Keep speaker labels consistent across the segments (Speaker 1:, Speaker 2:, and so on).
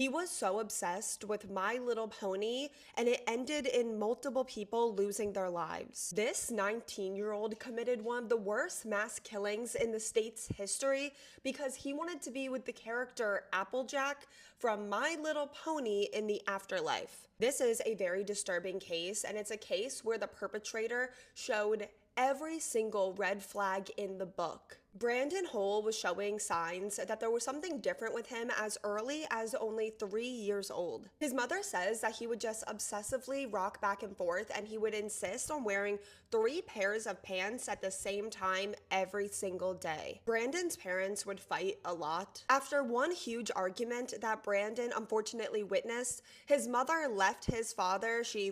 Speaker 1: He was so obsessed with My Little Pony, and it ended in multiple people losing their lives. This 19-year-old committed one of the worst mass killings in the state's history because he wanted to be with the character Applejack from My Little Pony in the afterlife. This is a very disturbing case, and it's a case where the perpetrator showed every single red flag in the book. Brandon Hole was showing signs that there was something different with him as early as only 3 years old. His mother says that he would just obsessively rock back and forth, and he would insist on wearing 3 pairs of pants at the same time every single day. Brandon's parents would fight a lot. After one huge argument that Brandon unfortunately witnessed, his mother left his father. She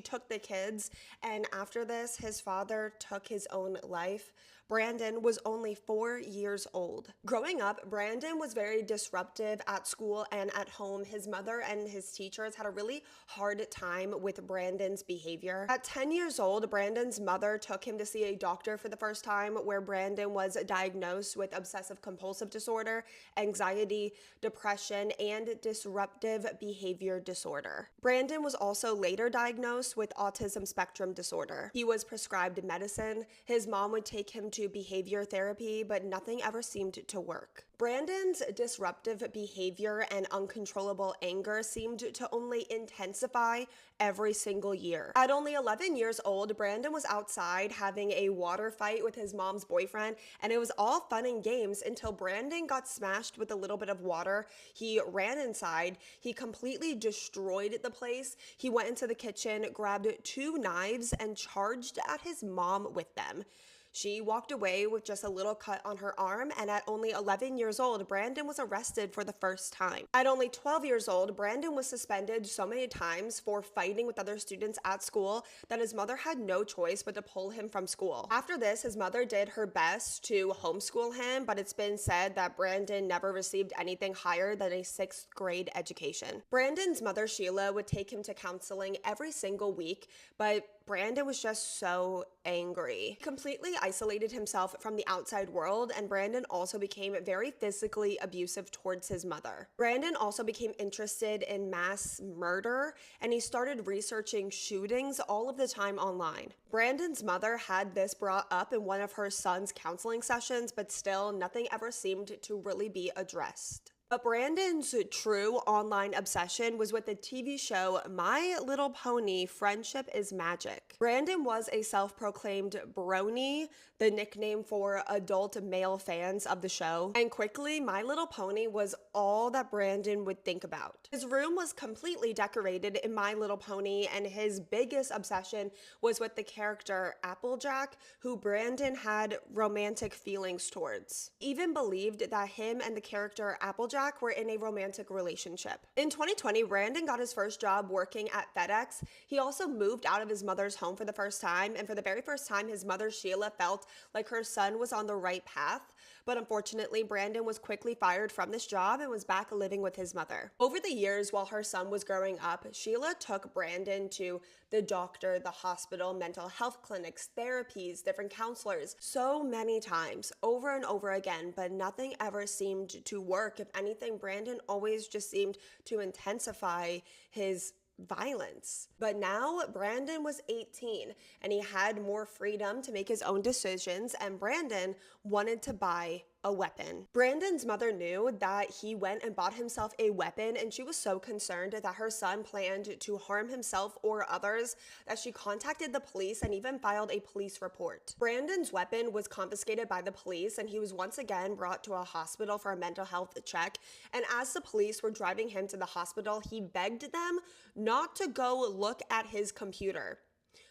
Speaker 1: took the kids, and after this, his father took his own life. Brandon was only 4 years old. Growing up, Brandon was very disruptive at school and at home. His mother and his teachers had a really hard time with Brandon's behavior. At 10 years old, Brandon's mother took him to see a doctor for the first time, where Brandon was diagnosed with obsessive compulsive disorder, anxiety, depression, and disruptive behavior disorder. Brandon was also later diagnosed with autism spectrum disorder. He was prescribed medicine. His mom would take him to behavior therapy, but nothing ever seemed to work. Brandon's disruptive behavior and uncontrollable anger seemed to only intensify every single year. At only 11 years old, Brandon was outside having a water fight with his mom's boyfriend, and it was all fun and games until Brandon got smashed with a little bit of water. He ran inside. He completely destroyed the place. He went into the kitchen, grabbed 2 knives, and charged at his mom with them. She walked away with just a little cut on her arm, and at only 11 years old, Brandon was arrested for the first time. At only 12 years old, Brandon was suspended so many times for fighting with other students at school that his mother had no choice but to pull him from school. After this, his mother did her best to homeschool him, but it's been said that Brandon never received anything higher than a 6th grade education. Brandon's mother, Sheila, would take him to counseling every single week, but Brandon was just so angry. He completely isolated himself from the outside world, and Brandon also became very physically abusive towards his mother. Brandon also became interested in mass murder, and he started researching shootings all of the time online. Brandon's mother had this brought up in one of her son's counseling sessions, but still nothing ever seemed to really be addressed. But Brandon's true online obsession was with the TV show My Little Pony: Friendship is Magic. Brandon was a self-proclaimed brony, the nickname for adult male fans of the show, and quickly My Little Pony was all that Brandon would think about. His room was completely decorated in My Little Pony, and his biggest obsession was with the character Applejack, who Brandon had romantic feelings towards. He even believed that him and the character Applejack were in a romantic relationship. In 2020, Brandon got his first job working at FedEx. He also moved out of his mother's home for the first time, and for the very first time, his mother, Sheila, felt like her son was on the right path. But unfortunately, Brandon was quickly fired from this job and was back living with his mother. Over the years, while her son was growing up, Sheila took Brandon to the doctor, the hospital, mental health clinics, therapies, different counselors, so many times, over and over again, but nothing ever seemed to work. If anything, Brandon always just seemed to intensify his violence. But now Brandon was 18 and he had more freedom to make his own decisions, and Brandon wanted to buy a weapon. Brandon's mother knew that he went and bought himself a weapon, and she was so concerned that her son planned to harm himself or others that she contacted the police and even filed a police report. Brandon's weapon was confiscated by the police, and he was once again brought to a hospital for a mental health check. And as the police were driving him to the hospital, he begged them not to go look at his computer.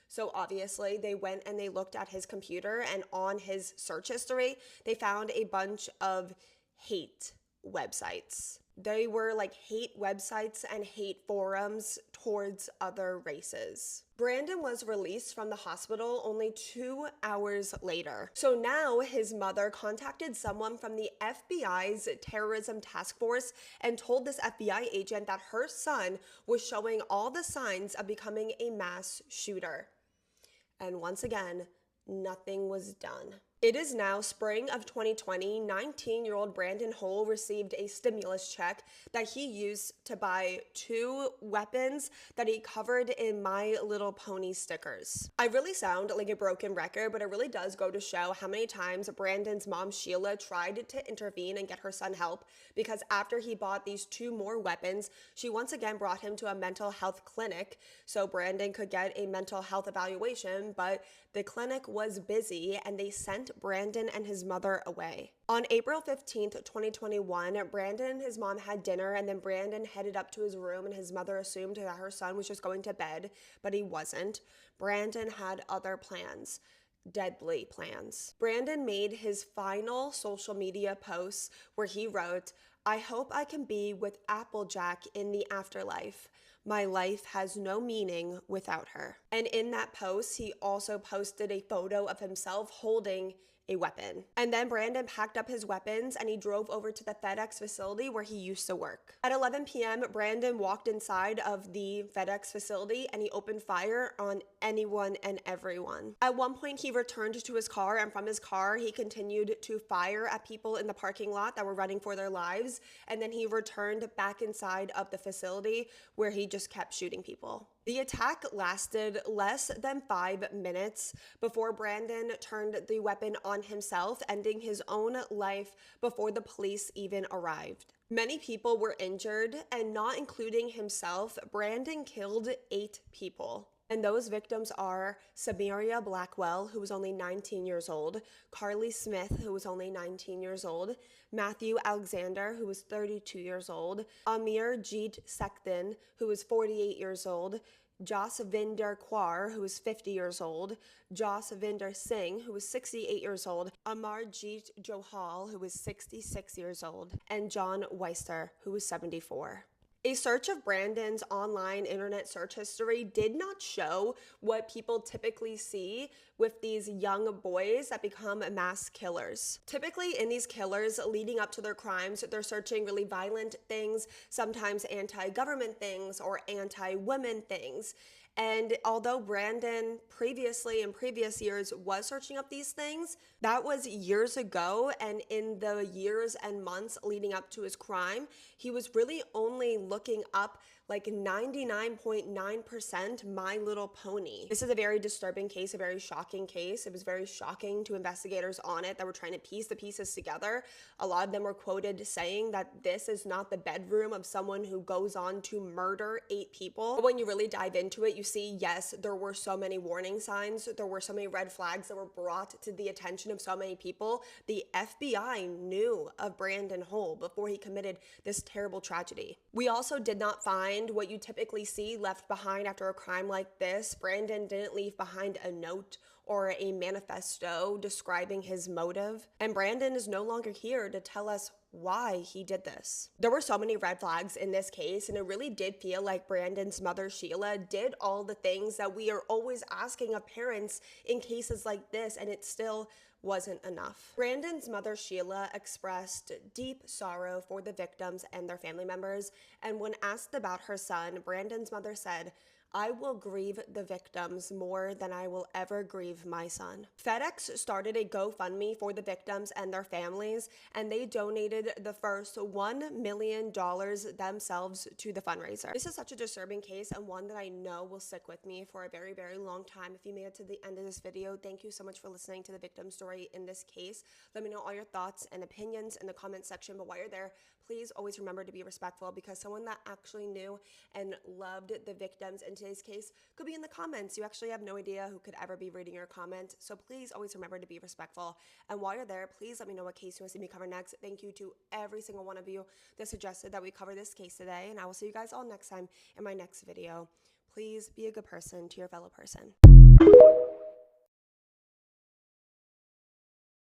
Speaker 1: So obviously they went and they looked at his computer, and on his search history, they found a bunch of hate websites. They were like hate websites and hate forums towards other races. Brandon was released from the hospital only 2 hours later. So now his mother contacted someone from the FBI's terrorism task force and told this FBI agent that her son was showing all the signs of becoming a mass shooter. And once again, nothing was done. It is now spring of 2020. 19-year-old Brandon Hole received a stimulus check that he used to buy 2 weapons that he covered in My Little Pony stickers. I really sound like a broken record, but it really does go to show how many times Brandon's mom, Sheila, tried to intervene and get her son help, because after he bought these 2 more weapons, she once again brought him to a mental health clinic so Brandon could get a mental health evaluation, but the clinic was busy and they sent Brandon and his mother away. On April 15th, 2021, Brandon and his mom had dinner, and then Brandon headed up to his room, and his mother assumed that her son was just going to bed, but he wasn't. Brandon had other plans. Deadly plans. Brandon made his final social media posts where he wrote, "I hope I can be with Applejack in the afterlife. My life has no meaning without her." And in that post, he also posted a photo of himself holding a weapon. And then Brandon packed up his weapons and he drove over to the FedEx facility where he used to work. At 11 p.m., Brandon walked inside of the FedEx facility and he opened fire on anyone and everyone. At one point, he returned to his car, and from his car, he continued to fire at people in the parking lot that were running for their lives. And then he returned back inside of the facility where he just kept shooting people. The attack lasted less than 5 minutes before Brandon turned the weapon on himself, ending his own life before the police even arrived. Many people were injured, and not including himself, Brandon killed 8 people. And those victims are Samaria Blackwell, who was only 19 years old, Carly Smith, who was only 19 years old, Matthew Alexander, who was 32 years old, Amir Jeet Sektin, who was 48 years old, Jasvinder Kaur, who was 50 years old, Jasvinder Singh, who was 68 years old, Amarjeet Johal, who was 66 years old, and John Weister, who was 74. A search of Brandon's online internet search history did not show what people typically see with these young boys that become mass killers. Typically in these killers leading up to their crimes, they're searching really violent things, sometimes anti-government things or anti-women things. And although Brandon previously in previous years was searching up these things, that was years ago. And in the years and months leading up to his crime, he was really only looking up like 99.9% My Little Pony. This is a very disturbing case, a very shocking case. It was very shocking to investigators on it that were trying to piece the pieces together. A lot of them were quoted saying that this is not the bedroom of someone who goes on to murder 8 people. But when you really dive into it, you see, yes, there were so many warning signs. There were so many red flags that were brought to the attention of so many people. The FBI knew of Brandon Hole before he committed this terrible tragedy. We also did not find what you typically see left behind after a crime like this. Brandon didn't leave behind a note or a manifesto describing his motive. And Brandon is no longer here to tell us why he did this. There were so many red flags in this case, and it really did feel like Brandon's mother, Sheila, did all the things that we are always asking of parents in cases like this, and it still wasn't enough. Brandon's mother, Sheila, expressed deep sorrow for the victims and their family members, and when asked about her son, Brandon's mother said, "I will grieve the victims more than I will ever grieve my son." FedEx started a GoFundMe for the victims and their families, and they donated the first $1 million themselves to the fundraiser. This is such a disturbing case, and one that I know will stick with me for a very, very long time. If you made it to the end of this video, thank you so much for listening to the victim story in this case. Let me know all your thoughts and opinions in the comment section, but while you're there, please always remember to be respectful, because someone that actually knew and loved the victims in today's case could be in the comments. You actually have no idea who could ever be reading your comment, so please always remember to be respectful. And while you're there, please let me know what case you want to see me cover next. Thank you to every single one of you that suggested that we cover this case today, and I will see you guys all next time in my next video. Please be a good person to your fellow person.